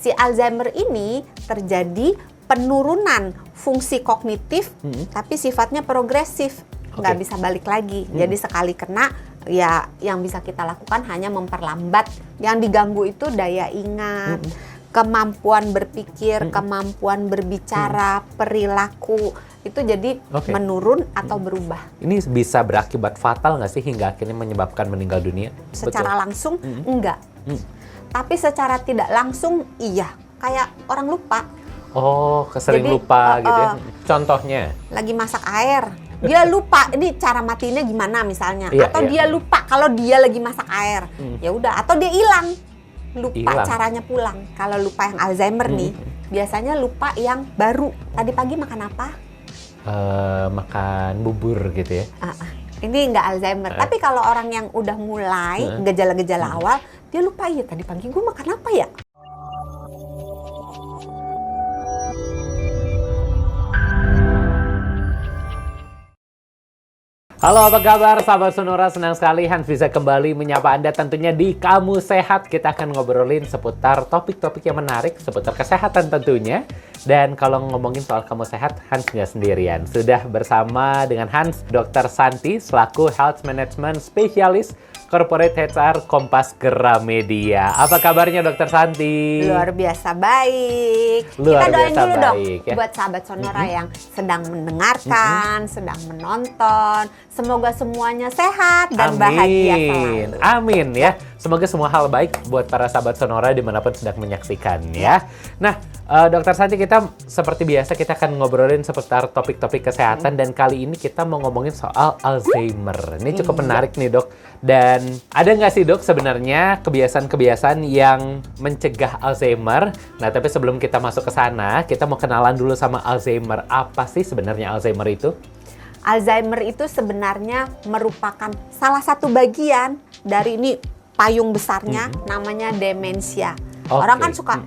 si Alzheimer ini terjadi penurunan fungsi kognitif, tapi sifatnya progresif, nggak bisa balik lagi. Jadi sekali kena, ya yang bisa kita lakukan hanya memperlambat. Yang diganggu itu daya ingat, kemampuan berpikir, kemampuan berbicara, perilaku, itu jadi menurun atau berubah. Ini bisa berakibat fatal nggak sih hingga akhirnya menyebabkan meninggal dunia? Secara langsung enggak, tapi secara tidak langsung iya, kayak orang lupa. Oh, sering lupa gitu ya. Contohnya? Lagi masak air, dia lupa ini cara matiinnya gimana misalnya, atau iya. dia lupa kalau dia lagi masak air, ya udah, atau dia lupa caranya pulang. Kalau lupa yang Alzheimer nih, biasanya lupa yang baru. Tadi pagi makan apa? Makan bubur gitu ya. Ini nggak Alzheimer. Tapi kalau orang yang udah mulai gejala-gejala awal, dia lupa, ya tadi pagi gue makan apa ya? Halo, apa kabar sahabat Sonora? Senang sekali Hans bisa kembali menyapa Anda tentunya di Kamu Sehat. Kita akan ngobrolin seputar topik-topik yang menarik seputar kesehatan tentunya. Dan kalau ngomongin soal Kamu Sehat, Hans nggak sendirian. Sudah bersama dengan Hans, Dr. Santi selaku Health Management Specialist Corporate HR Kompas Gramedia. Apa kabarnya Dr. Santi? Luar biasa baik. Luar Kita doain biasa dulu dong ya. buat sahabat Sonora yang sedang mendengarkan, sedang menonton. Semoga semuanya sehat dan bahagia selalu. Amin ya. Semoga semua hal baik buat para sahabat Sonora dimanapun sedang menyaksikan ya. Nah, Dr. Santi, kita seperti biasa kita akan ngobrolin seputar topik-topik kesehatan dan kali ini kita mau ngomongin soal Alzheimer. Ini cukup menarik nih dok. Dan ada nggak sih dok sebenarnya kebiasaan-kebiasaan yang mencegah Alzheimer? Nah, tapi sebelum kita masuk ke sana, kita mau kenalan dulu sama Alzheimer. Apa sih sebenarnya Alzheimer itu? Alzheimer itu sebenarnya merupakan salah satu bagian dari ini payung besarnya, namanya demensia. Orang kan suka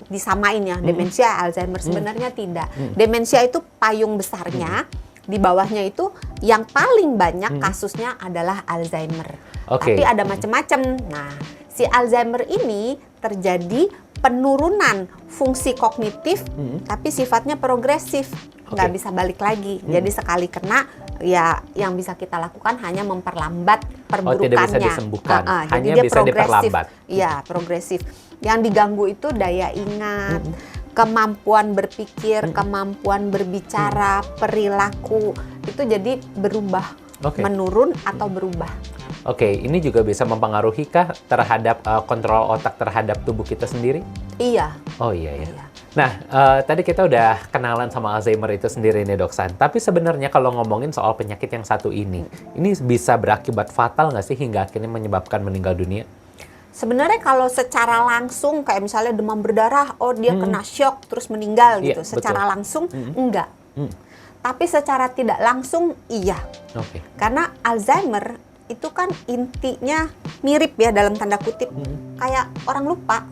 disamain ya, demensia, Alzheimer. Sebenarnya tidak. Demensia itu payung besarnya, di bawahnya itu yang paling banyak kasusnya adalah Alzheimer. Tapi ada macam-macam. Nah, si Alzheimer ini terjadi penurunan fungsi kognitif, tapi sifatnya progresif, nggak bisa balik lagi. Jadi sekali kena, ya yang bisa kita lakukan hanya memperlambat perburukannya. Tidak bisa disembuhkan, hanya jadi dia bisa diperlambat. Iya, progresif. Yang diganggu itu daya ingat, kemampuan berpikir, kemampuan berbicara, perilaku, itu jadi berubah, menurun atau berubah. Ini juga bisa mempengaruhi kah terhadap kontrol otak terhadap tubuh kita sendiri? Iya. Oh iya. Nah, tadi kita udah kenalan sama Alzheimer itu sendiri nih Dok San. Tapi sebenarnya kalau ngomongin soal penyakit yang satu ini bisa berakibat fatal nggak sih hingga akhirnya menyebabkan meninggal dunia? Sebenarnya kalau secara langsung kayak misalnya demam berdarah, dia kena shock terus meninggal gitu. Secara langsung enggak. Tapi secara tidak langsung iya. Karena Alzheimer itu kan intinya mirip ya dalam tanda kutip, kayak orang lupa.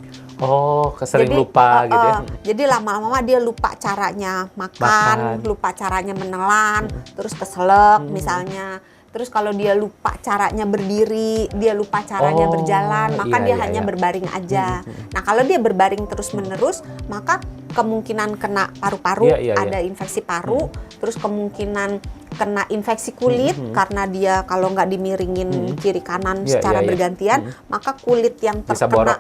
Sering lupa gitu ya. Jadi lama-lama dia lupa caranya makan, lupa caranya menelan, terus keselak misalnya. Terus kalau dia lupa caranya berdiri, dia lupa caranya berjalan, maka dia hanya berbaring aja. Nah, kalau dia berbaring terus-menerus, maka kemungkinan kena paru-paru, ada infeksi paru, terus kemungkinan kena infeksi kulit karena dia kalau nggak dimiringin kiri kanan secara bergantian, maka kulit yang terkena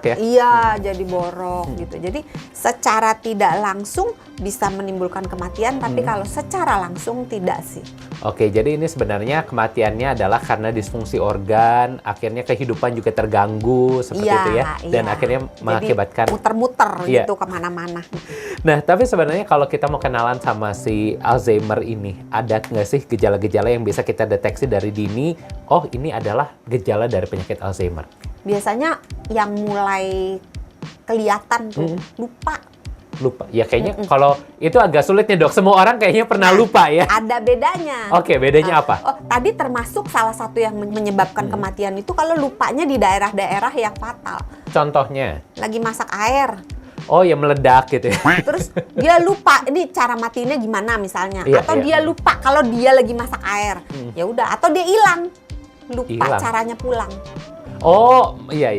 jadi borok gitu. Jadi secara tidak langsung bisa menimbulkan kematian, tapi kalau secara langsung tidak sih. Jadi ini sebenarnya kematiannya adalah karena disfungsi organ, akhirnya kehidupan juga terganggu seperti itu ya, dan akhirnya mengakibatkan muter-muter gitu kemana-mana. Nah, tapi sebenarnya kalau kita mau kenalan sama si Alzheimer ini, ada nggak sih gejala-gejala yang bisa kita deteksi dari dini? Oh, ini adalah gejala dari penyakit Alzheimer. Biasanya yang mulai kelihatan tuh lupa. Ya kayaknya kalau itu agak sulit nih dok. Semua orang kayaknya pernah lupa ya. Ada bedanya. Bedanya apa? Tadi termasuk salah satu yang menyebabkan kematian itu kalau lupanya di daerah-daerah yang fatal. Contohnya? Lagi masak air. Ya meledak gitu ya. Terus dia lupa ini cara matiinnya gimana misalnya, atau dia lupa kalau dia lagi masak air. Ya udah, atau dia lupa caranya pulang. Oh, iya.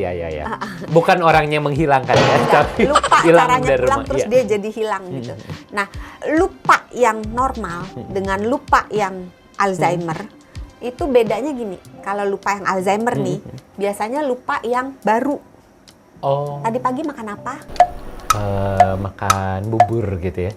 Bukan orangnya menghilangkan ya, Enggak, tapi lupa hilang caranya dari pulang rumah. terus Iya. dia jadi hilang gitu. Nah, lupa yang normal dengan lupa yang Alzheimer itu bedanya gini. Kalau lupa yang Alzheimer nih, biasanya lupa yang baru. Oh, Tadi pagi makan apa? makan bubur gitu ya.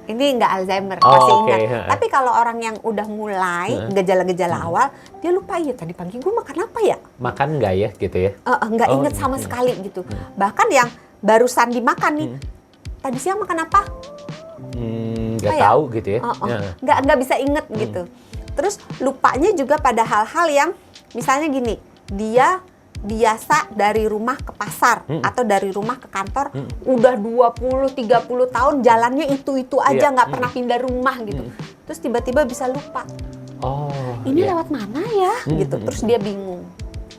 Ini nggak Alzheimer, Oh, masih oke. ingat. Tapi kalau orang yang udah mulai gejala-gejala awal, dia lupa ya tadi pagi gue makan apa ya? Makan nggak ya gitu ya? Nggak Oh, inget iya, sama iya. sekali gitu. Bahkan yang barusan dimakan nih, tadi siang makan apa? Nggak Apa ya? tahu gitu ya. Nggak bisa inget gitu. Terus lupanya juga pada hal-hal yang misalnya gini, dia biasa dari rumah ke pasar atau dari rumah ke kantor udah 20-30 tahun jalannya itu aja, Iya. nggak pernah pindah rumah gitu. Terus tiba-tiba bisa lupa, Oh, ini iya. lewat mana ya gitu. Terus dia bingung.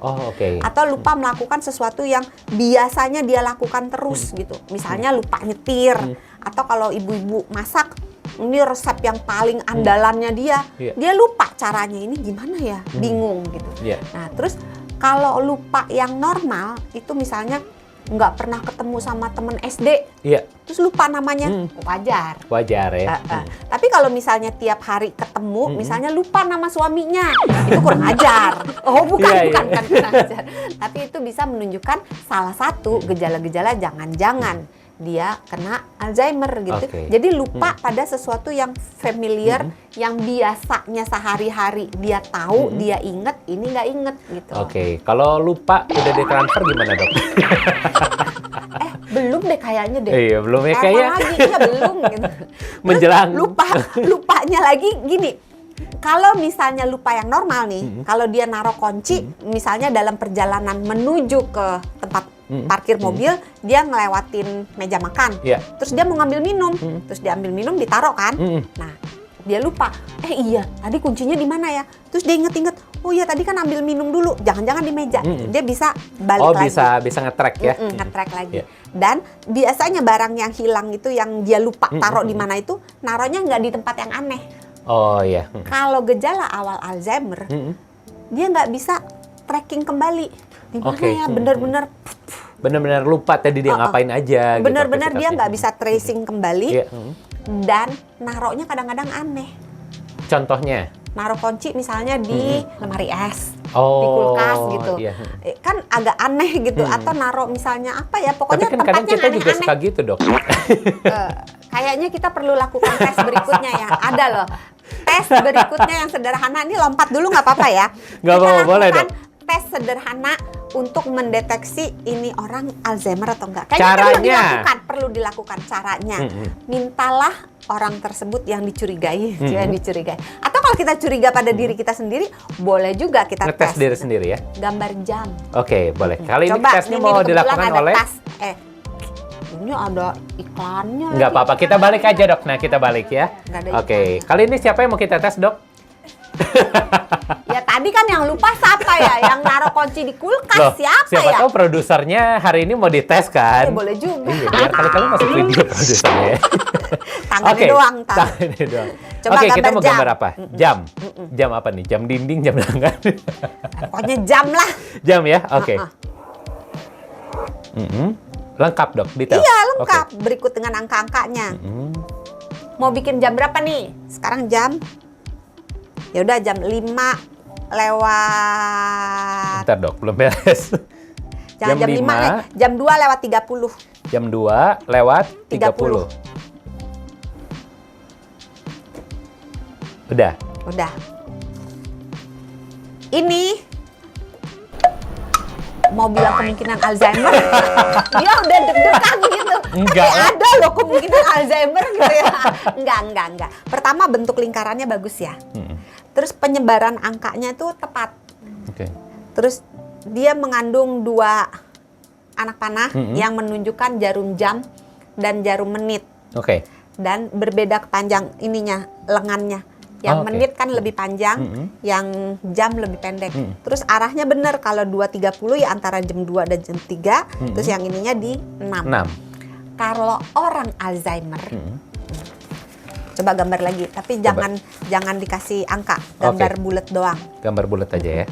Oh, oke. Atau lupa melakukan sesuatu yang biasanya dia lakukan terus gitu. Misalnya lupa nyetir, atau kalau ibu-ibu masak, ini resep yang paling andalannya dia, Iya. dia lupa caranya, ini gimana ya, bingung gitu. Iya. Nah terus kalau lupa yang normal itu misalnya nggak pernah ketemu sama temen SD, Iya, terus lupa namanya, wajar. wajar ya. Tapi kalau misalnya tiap hari ketemu, misalnya lupa nama suaminya, itu kurang ajar. Oh bukan, Iya, bukan, iya. bukan kurang ajar. Tapi itu bisa menunjukkan salah satu gejala-gejala jangan-jangan dia kena Alzheimer gitu. Oke. Jadi lupa pada sesuatu yang familiar, yang biasanya sehari-hari dia tahu, dia inget, ini nggak inget gitu. Oke, kalau lupa udah ditransfer gimana dok? Belum deh kayaknya deh. Iya, belum ya Telepon kayaknya. lagi, iya belum gitu. Menjelang. Terus lupanya lagi gini. Kalau misalnya lupa yang normal nih, kalau dia naruh kunci, misalnya dalam perjalanan menuju ke tempat parkir mobil, dia ngelewatin meja makan. Iya. Terus dia mau ngambil minum, terus dia ambil minum ditaruh kan. Nah, dia lupa. Iya, tadi kuncinya di mana ya? Terus dia inget-inget, oh iya tadi kan ambil minum dulu, jangan-jangan di meja. Dia bisa balik lagi. bisa nge-track ya. Nge-track lagi. Iya. Dan biasanya barang yang hilang itu yang dia lupa taruh di mana itu, naruhnya nggak di tempat yang aneh. Oh iya. Kalau gejala awal Alzheimer, dia nggak bisa tracking kembali. Di mana Oke. ya, bener-bener Bener-bener lupa tadi dia ngapain aja. bener-bener gitu, dia nggak aktivitasnya. bisa tracing kembali. Iya. Dan naruhnya kadang-kadang aneh. Contohnya? Naruh kunci misalnya di lemari es, Oh, di kulkas gitu. iya. Kan agak aneh gitu. Atau naruh misalnya apa ya, Tapi pokoknya kan kadang tempatnya kita juga aneh-aneh. suka gitu dok. Kayaknya kita perlu lakukan tes berikutnya ya. Ada loh. Tes berikutnya yang sederhana. Ini lompat dulu nggak apa-apa ya. Nggak Kita apa-apa, boleh, lakukan Dok. tes sederhana untuk mendeteksi ini orang Alzheimer atau enggak. Caranya? Perlu dilakukan caranya. Mintalah orang tersebut yang dicurigai, yang dicurigai. Atau kalau kita curiga pada diri kita sendiri, boleh juga kita Ngetes tes. diri sendiri ya. Gambar jam. Oke, boleh. Kali ini Coba, tesnya ini mau kebetulan dilakukan ada oleh... tas. Ini ada iklannya. Nggak lagi. apa-apa, kita balik aja dok. Nah, kita balik ya. Nggak ada Oke, kali ini siapa yang mau kita tes dok? Ya tadi kan yang lupa siapa ya? Yang naruh kunci di kulkas Loh, siapa ya? tahu produsernya hari ini mau dites kan? Ya, boleh juga. Iya, biar kali-kali masuk video produsernya. Tangannya Oke, doang, Tan. tangannya doang. Coba Oke, kita gambar mau jam. gambar apa? Jam. Jam apa nih? Jam dinding, jam tangan. Pokoknya jam lah. Jam ya? Oke. Uh-uh. Lengkap dok, detail. Iya lengkap. Berikut dengan angka-angkanya. Mau bikin jam berapa nih? Sekarang jam. Ya udah jam 5 lewat. Bentar dok, belum beres. Jangan jam 5 nih. Jam 2 lewat 30. Jam 2 lewat 30. Udah. Udah. Ini mau bilang kemungkinan Alzheimer, dia udah deg-degan gitu. Enggak. Tapi ada loh kemungkinan Alzheimer gitu ya. Enggak. Pertama bentuk lingkarannya bagus ya. Terus penyebaran angkanya itu tepat. Oke. Terus dia mengandung 2 anak panah yang menunjukkan jarum jam dan jarum menit. Oke. Dan berbeda kepanjang ininya, lengannya. Yang Oh, oke. menit kan lebih panjang, yang jam lebih pendek. Terus arahnya benar, kalau 2.30 ya antara jam 2 dan jam 3, terus yang ininya di 6. 6. Kalau orang Alzheimer, coba gambar lagi, tapi Coba. jangan dikasih angka, gambar Oke. bulat doang. Gambar bulat aja ya.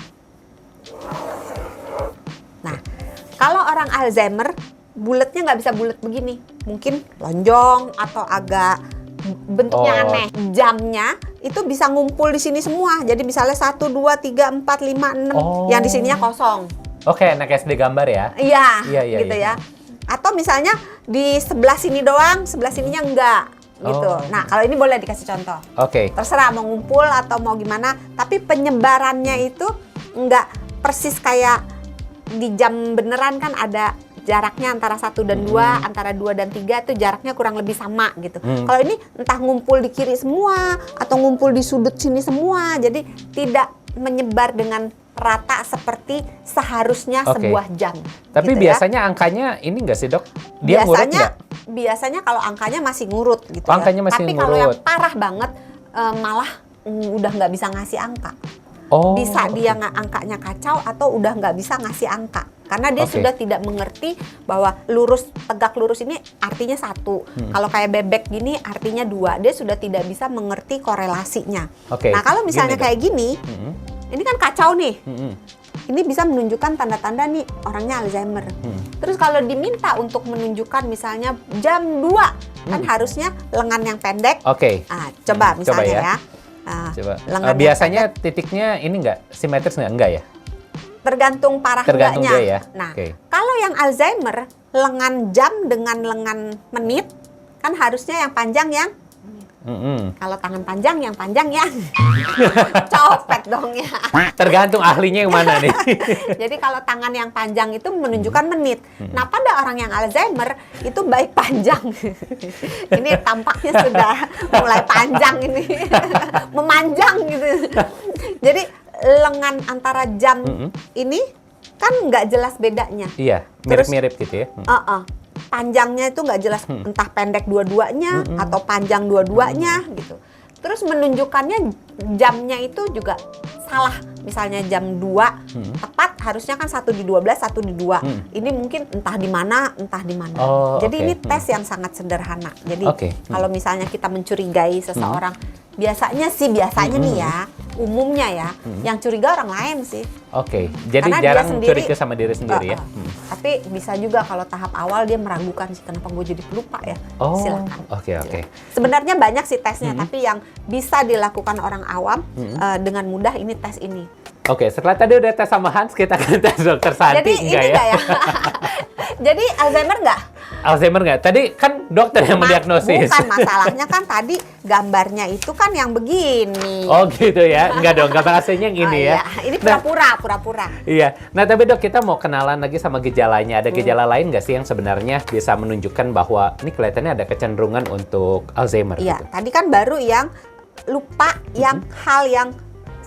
orang Alzheimer bulatnya nggak bisa bulat begini, mungkin lonjong atau agak bentuknya aneh. Jamnya itu bisa ngumpul di sini semua. Jadi misalnya 1, 2, 3, 4, 5, 6 yang di sininya kosong. Oke, anak SD gambar ya? Iya, gitu ya. Atau misalnya di sebelah sini doang, sebelah sininya enggak. Gitu. Nah, kalau ini boleh dikasih contoh. Oke. Terserah mau ngumpul atau mau gimana, tapi penyebarannya itu enggak persis kayak di jam beneran kan ada jaraknya antara 1 dan 2, antara 2 dan 3 itu jaraknya kurang lebih sama gitu. Kalau ini entah ngumpul di kiri semua atau ngumpul di sudut sini semua, jadi tidak menyebar dengan rata seperti seharusnya sebuah jam. Tapi gitu biasanya angkanya ini nggak sih dok? Dia ngurut nggak? Biasanya kalau angkanya masih ngurut gitu angkanya masih Tapi ngurut. kalau yang parah banget malah udah nggak bisa ngasih angka. Bisa dia angkanya kacau atau udah nggak bisa ngasih angka. Karena dia sudah tidak mengerti bahwa tegak lurus ini artinya 1. Kalau kayak bebek gini artinya 2. Dia sudah tidak bisa mengerti korelasinya. Nah kalau misalnya kayak gini, ini kan kacau nih. Ini bisa menunjukkan tanda-tanda nih orangnya Alzheimer. Terus kalau diminta untuk menunjukkan misalnya jam 2, kan harusnya lengan yang pendek. Coba misalnya coba. Biasanya titiknya ini nggak simetris nggak? Enggak ya? Tergantung parah enggaknya. Ya? Nah, kalau yang Alzheimer, lengan jam dengan lengan menit, kan harusnya yang panjang yang kalau tangan panjang yang copet dong ya. Tergantung ahlinya yang mana nih. Jadi kalau tangan yang panjang itu menunjukkan menit. Nah pada orang yang Alzheimer itu baik panjang. Ini tampaknya sudah mulai panjang ini. Memanjang gitu. Jadi lengan antara jam ini kan nggak jelas bedanya. Iya, mirip-mirip gitu ya. Panjangnya itu nggak jelas, entah pendek dua-duanya atau panjang dua-duanya gitu. Terus menunjukkannya jamnya itu juga salah. Misalnya jam 2 tepat harusnya kan 1 di 12, 1 di 2. Ini mungkin entah di mana. Jadi ini tes yang sangat sederhana. Jadi kalau misalnya kita mencurigai seseorang, biasanya nih ya, umumnya ya, yang curiga orang lain sih. Jadi karena jarang curiga sama diri sendiri ya. Tapi bisa juga kalau tahap awal dia meragukan sih, kenapa gue jadi pelupa ya. Silakan. Sebenarnya banyak sih tesnya, tapi yang bisa dilakukan orang awam dengan mudah ini tes ini. Setelah tadi udah tes sama Hans, kita akan tes Dokter Santi. Jadi ini enggak ya? Jadi Alzheimer nggak? Alzheimer nggak? Tadi kan dokter yang mendiagnosis. Bukan, masalahnya kan tadi gambarnya itu kan yang begini. Gitu ya? Enggak dong, gambar aslinya yang ini ya? Iya. Ini pura-pura. Iya. Nah tapi dok, kita mau kenalan lagi sama gejalanya. Ada gejala lain nggak sih yang sebenarnya bisa menunjukkan bahwa ini kelihatannya ada kecenderungan untuk Alzheimer? Iya, tadi kan baru yang lupa, yang hal yang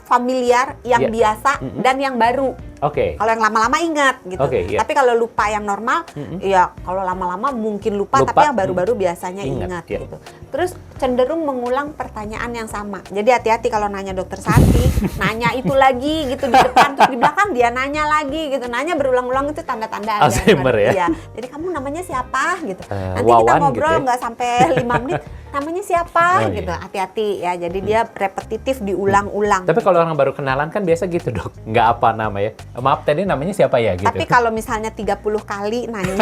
familiar, yang biasa, dan yang baru. Kalau yang lama-lama ingat gitu. Tapi kalau lupa yang normal, ya kalau lama-lama mungkin lupa, tapi yang baru-baru biasanya ingat gitu. Terus cenderung mengulang pertanyaan yang sama. Jadi hati-hati kalau nanya Dokter Santi, nanya itu lagi gitu di depan, terus di belakang dia nanya lagi gitu. Nanya berulang-ulang itu tanda-tanda Alzheimer ya. Iya. Jadi kamu namanya siapa gitu. Nanti kita ngobrol nggak sampai 5 menit. Namanya siapa gitu. Hati-hati ya. Jadi dia repetitif diulang-ulang. Tapi kalau orang baru kenalan kan biasa gitu dok. Nggak apa namanya. Maaf tadi namanya siapa ya gitu. Tapi kalau misalnya 30 kali nanya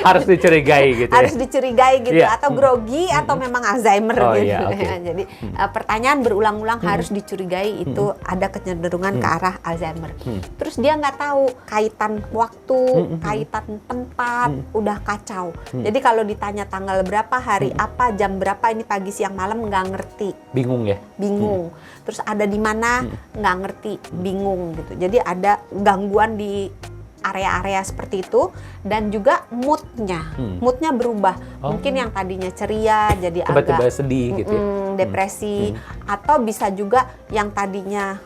harus dicurigai gitu. Harus dicurigai gitu atau grogi atau memang Alzheimer gitu. Jadi pertanyaan berulang-ulang harus dicurigai itu ada kecenderungan ke arah Alzheimer. Terus dia nggak tahu kaitan waktu, kaitan tempat, udah kacau. Jadi kalau ditanya tanggal berapa, hari apa, jam berapa, ini pagi, siang, malam nggak ngerti. Bingung ya? Bingung. Terus ada di mana nggak ngerti, bingung gitu. Jadi ada gangguan di area-area seperti itu dan juga moodnya berubah. Mungkin yang tadinya ceria jadi tiba-tiba agak sedih gitu ya? Depresi, atau bisa juga yang tadinya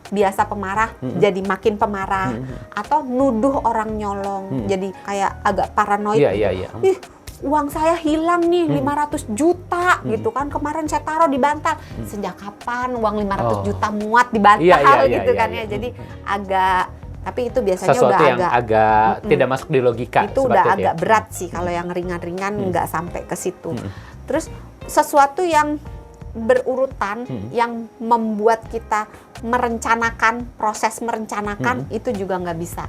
biasa pemarah jadi makin pemarah, atau nuduh orang nyolong jadi kayak agak paranoid. Ih, uang saya hilang nih 500 juta gitu kan, kemarin saya taruh di bantal. Sejak kapan uang 500 juta muat di bantal gitu kan ya. Jadi agak, tapi itu biasanya sesuatu udah yang agak tidak masuk di logika. Itu udah agak berat sih. Kalau yang ringan-ringan nggak sampai ke situ. Terus sesuatu yang berurutan yang membuat kita merencanakan, proses merencanakan itu juga nggak bisa.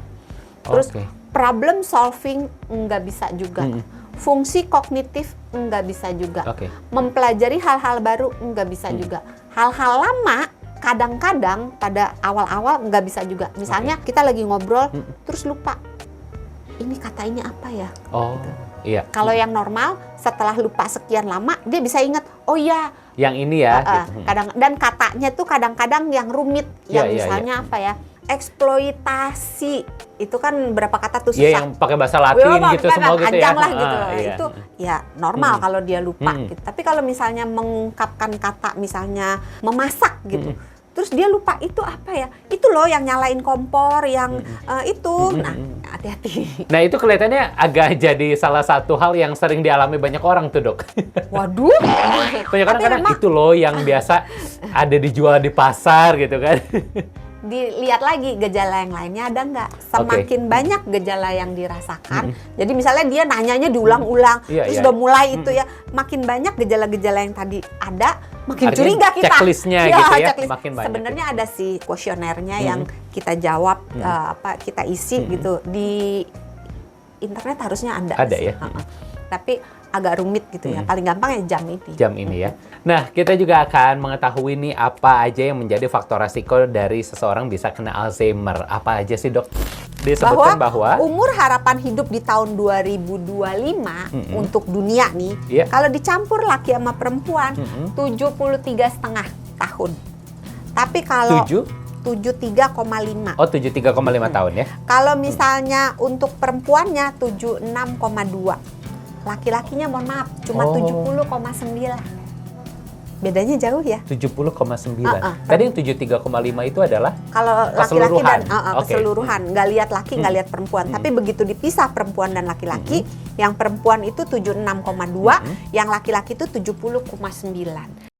Terus Oke. problem solving nggak bisa juga. Fungsi kognitif nggak bisa juga. Oke. Mempelajari hal-hal baru nggak bisa juga. Hal-hal lama kadang-kadang pada awal-awal nggak bisa juga. Misalnya kita lagi ngobrol terus lupa. Ini kata ini apa ya? Oh, iya. Kalau yang normal setelah lupa sekian lama dia bisa ingat. Oh iya. Yang ini ya. Gitu. Dan katanya tuh kadang-kadang yang rumit. Iya, Yang iya, misalnya apa ya? Eksploitasi. Itu kan berapa kata tuh Iya, susah. yang pakai bahasa Latin gitu semua gitu ya. Panjang lah gitu. Iya. Itu ya normal kalau dia lupa gitu. Tapi kalau misalnya mengungkapkan kata misalnya memasak gitu. Terus dia lupa itu apa ya? Itu loh yang nyalain kompor, yang itu. Nah, hati-hati. Nah, itu kelihatannya agak jadi salah satu hal yang sering dialami banyak orang tuh, Dok. Waduh. Banyak orang Tapi kadang memang itu loh yang biasa ada dijual di pasar gitu kan. dilihat lagi gejala yang lainnya ada nggak. Semakin banyak gejala yang dirasakan, jadi misalnya dia nanyanya diulang-ulang, Iya, terus iya. udah mulai itu ya, makin banyak gejala-gejala yang tadi ada, makin Artinya curiga kita. checklistnya gitu ya, makin banyak. Sebenarnya ada sih kuesionernya yang kita jawab, kita isi gitu di internet harusnya ada. Ada sih. ya? Tapi agak rumit gitu ya. Paling gampang ya jam ini. Jam ini ya. Nah, kita juga akan mengetahui nih apa aja yang menjadi faktor resiko dari seseorang bisa kena Alzheimer. Apa aja sih, Dok? Disebutkan bahwa umur harapan hidup di tahun 2025 untuk dunia nih, Iya. kalau dicampur laki sama perempuan 73,5 tahun. Tapi kalau 73,5. Oh, 73,5 tahun ya. Kalau misalnya untuk perempuannya 76,2. Laki-lakinya mohon maaf cuma 70,9. Bedanya jauh ya. 70,9. Tadi yang 73,5 itu adalah Kalau laki-laki dan Oke. keseluruhan, nggak lihat laki, nggak lihat perempuan. Tapi begitu dipisah perempuan dan laki-laki, yang perempuan itu 76,2, yang laki-laki itu 70,9.